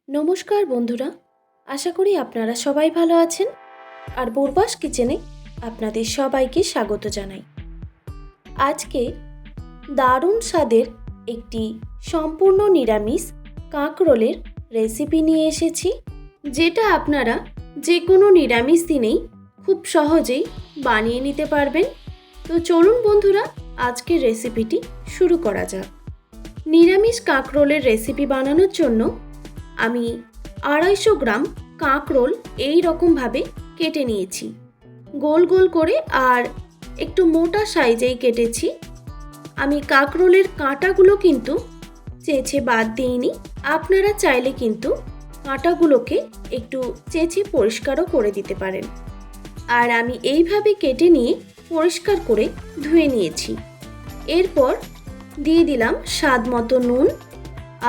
নমস্কার বন্ধুরা, আশা করি আপনারা সবাই ভালো আছেন। আর পূর্বাস কিচেনে আপনাদের সবাইকে স্বাগত জানাই। আজকে দারুণ স্বাদের একটি সম্পূর্ণ নিরামিষ কাঁকরোলের রেসিপি নিয়ে এসেছি, যেটা আপনারা যে কোনো নিরামিষ দিনেই খুব সহজেই বানিয়ে নিতে পারবেন। তো চলুন বন্ধুরা, আজকের রেসিপিটি শুরু করা যাক। নিরামিষ কাঁকরোলের রেসিপি বানানোর জন্য আমি 250 গ্রাম কাঁকরোল এই রকমভাবে কেটে নিয়েছি, গোল গোল করে, আর একটু মোটা সাইজেই কেটেছি। আমি কাঁকরোলের কাঁটাগুলো কিন্তু চেঁচে বাদ দিইনি। আপনারা চাইলে কিন্তু কাঁটাগুলোকে একটু চেঁচে পরিষ্কারও করে দিতে পারেন। আর আমি এইভাবে কেটে নিয়ে পরিষ্কার করে ধুয়ে নিয়েছি। এরপর দিয়ে দিলাম স্বাদ মতো নুন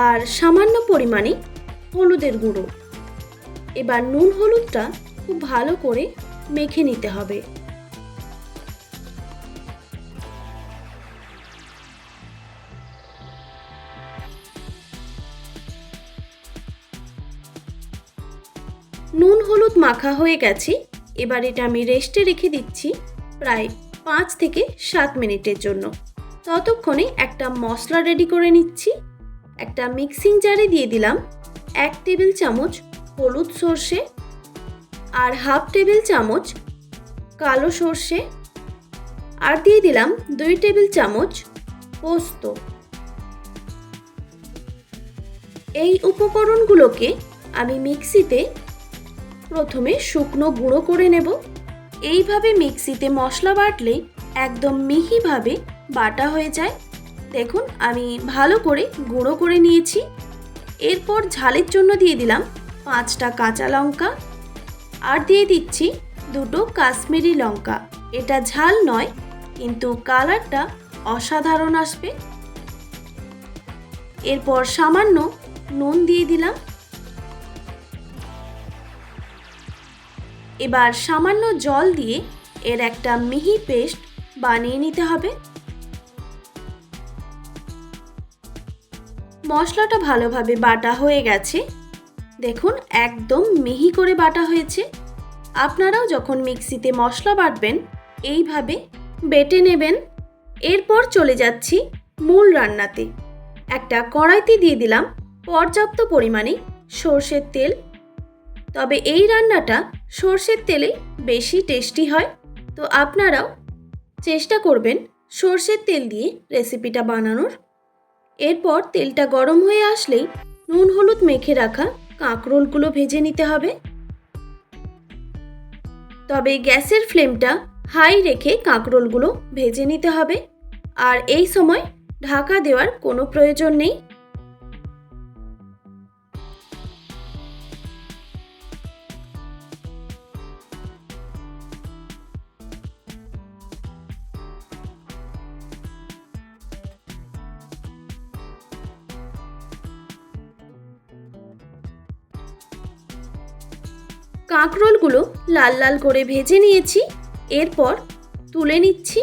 আর সামান্য পরিমাণে হলুদের গুঁড়ো। এবার নুন হলুদটা খুব ভালো করে মেখে নিতে হবে। নুন হলুদ মাখা হয়ে গেছে। এবার এটা আমি রেস্টে রেখে দিচ্ছি প্রায় 5 থেকে 7 মিনিটের জন্য। ততক্ষণে একটা মশলা রেডি করে নিচ্ছি। একটা মিক্সিং জারে দিয়ে দিলাম 1 টেবিল চামচ হলুদ সর্ষে আর হাফ টেবিল চামচ কালো সর্ষে, আর দিয়ে দিলাম 2 টেবিল চামচ পোস্ত। এই উপকরণগুলোকে আমি মিক্সিতে প্রথমে শুকনো গুঁড়ো করে নেব। এইভাবে মিক্সিতে মশলা বাটলে একদম মিহিভাবে বাটা হয়ে যায়। দেখুন, আমি ভালো করে গুঁড়ো করে নিয়েছি। এরপর ঝালের জন্য দিয়ে দিলাম 5টা কাঁচা লঙ্কা, আর দিয়ে দিচ্ছি 2টো কাশ্মীরি লঙ্কা। এটা ঝাল নয়, কিন্তু কালারটা অসাধারণ আসবে। এরপর সামান্য নুন দিয়ে দিলাম। এবার সামান্য জল দিয়ে এর একটা মিহি পেস্ট বানিয়ে নিতে হবে। মশলাটা ভালোভাবে বাটা হয়ে গেছে। দেখুন, একদম মিহি করে বাটা হয়েছে। আপনারাও যখন মিক্সিতে মশলা বাটবেন এইভাবে বেটে নেবেন। এরপর চলে যাচ্ছি মূল রান্নাতে। একটা কড়াইতে দিয়ে দিলাম পর্যাপ্ত পরিমাণে সর্ষের তেল। তবে এই রান্নাটা সর্ষের তেলেই বেশি টেস্টি হয়, তো আপনারাও চেষ্টা করবেন সর্ষের তেল দিয়ে রেসিপিটা বানানোর। এরপর তেলটা গরম হয়ে আসলেই নুন হলুদ মেখে রাখা কাঁকরোলগুলো ভেজে নিতে হবে। তবে গ্যাসের ফ্লেমটা হাই রেখে কাঁকরোলগুলো ভেজে নিতে হবে, আর এই সময় ঢাকা দেওয়ার কোনো প্রয়োজন নেই। কাঁকরোলগুলো লাল লাল করে ভেজে নিয়েছি। এরপর তুলে নিচ্ছি।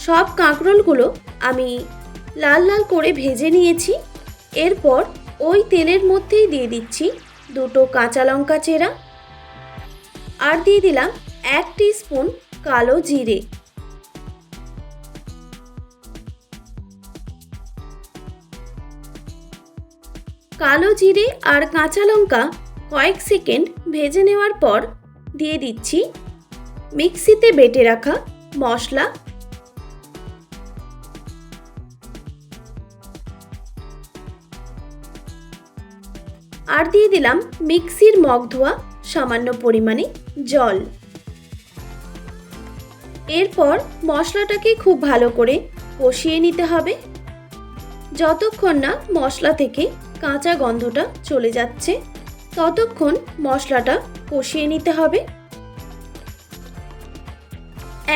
সব কাঁকরোলগুলো আমি লাল লাল করে ভেজে নিয়েছি। এরপর ওই তেলের মধ্যেই দিয়ে দিচ্ছি 2টো কাঁচা লঙ্কা চেরা, আর দিয়ে দিলাম 1 টিস্পুন কালো জিরে। কালো জিরে আর কাঁচা লঙ্কা কয়েক সেকেন্ড ভেজে নেওয়ার পর দিয়ে দিচ্ছি মিক্সিতে বেটে রাখা মশলা। আর দিয়ে দিলাম মিক্সির মগ ধোয়া সামান্য পরিমাণে জল। এরপর মশলাটাকে খুব ভালো করে কষিয়ে নিতে হবে, যতক্ষণ না মশলা থেকে কাঁচা গন্ধটা চলে যাচ্ছে ততক্ষণ মশলাটা কষিয়ে নিতে হবে।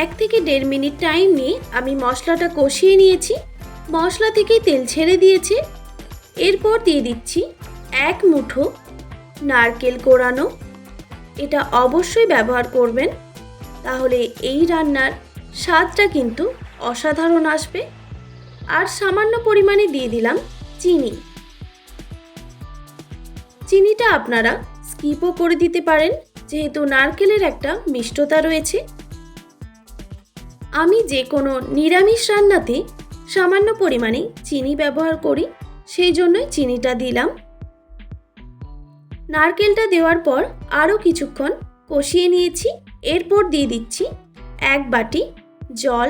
1 থেকে 1.5 মিনিট টাইম নিয়ে আমি মশলাটা কষিয়ে নিয়েছি। মশলা থেকে তেল ছেড়ে দিয়েছে। এরপর দিয়ে দিচ্ছি 1 মুঠো নারকেল কোড়ানো। এটা অবশ্যই ব্যবহার করবেন, তাহলে এই রান্নার স্বাদটা কিন্তু অসাধারণ আসবে। আর সামান্য পরিমাণে দিয়ে দিলাম চিনি। চিনিটা আপনারা স্কিপও করে দিতে পারেন, যেহেতু নারকেলের একটা মিষ্টতা রয়েছে। আমি যে কোনো নিরামিষ রান্নাতে সামান্য পরিমাণে চিনি ব্যবহার করি, সেই জন্যই চিনিটা দিলাম। নারকেলটা দেওয়ার পর আরও কিছুক্ষণ কষিয়ে নিয়েছি। এরপর দিয়ে দিচ্ছি 1 বাটি জল।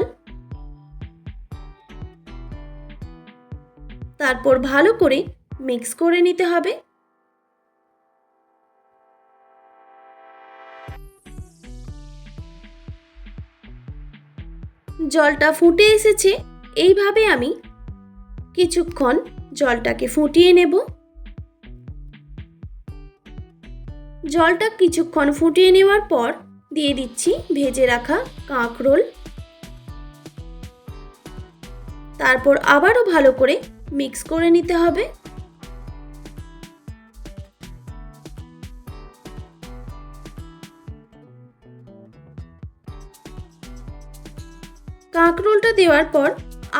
তারপর ভালো করে মিক্স করে নিতে হবে। জলটা ফুটে এসেছে। এইভাবে আমি কিছুক্ষণ জলটাকে ফুটিয়ে নেব। জলটা কিছুক্ষণ ফুটিয়ে নেওয়ার পর দিয়ে দিচ্ছি ভেজে রাখা কাঁকরোল। তারপর আবারও ভালো করে মিক্স করে নিতে হবে। কাঁকরোলটা দেওয়ার পর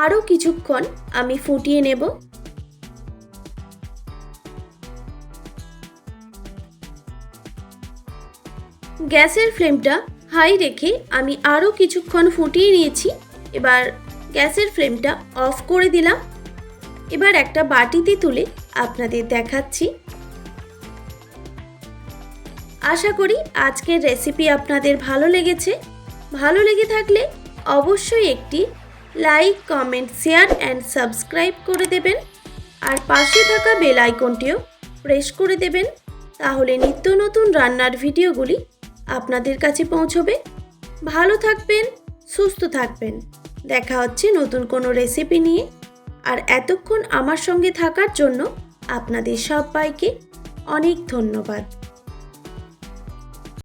আরও কিছুক্ষণ আমি ফুটিয়ে নেব। গ্যাসের ফ্লেমটা হাই রেখে আমি আরও কিছুক্ষণ ফুটিয়ে নিয়েছি। এবার গ্যাসের ফ্লেমটা অফ করে দিলাম। এবার একটা বাটিতে তুলে আপনাদের দেখাচ্ছি। আশা করি আজকের রেসিপি আপনাদের ভালো লেগেছে। ভালো লেগে থাকলে অবশ্যই একটি like, comment, share and subscribe করে দেবেন। আর পাশে থাকা বেল আইকনটিও প্রেস করে দেবেন, তাহলে নিত্য নতুন রান্নার ভিডিওগুলি আপনাদের কাছে পৌঁছবে। ভালো থাকবেন, সুস্থ থাকবেন। দেখা হচ্ছে নতুন কোনো রেসিপি নিয়ে। আর এতক্ষণ আমার সঙ্গে থাকার জন্য আপনাদের সবাইকে অনেক ধন্যবাদ।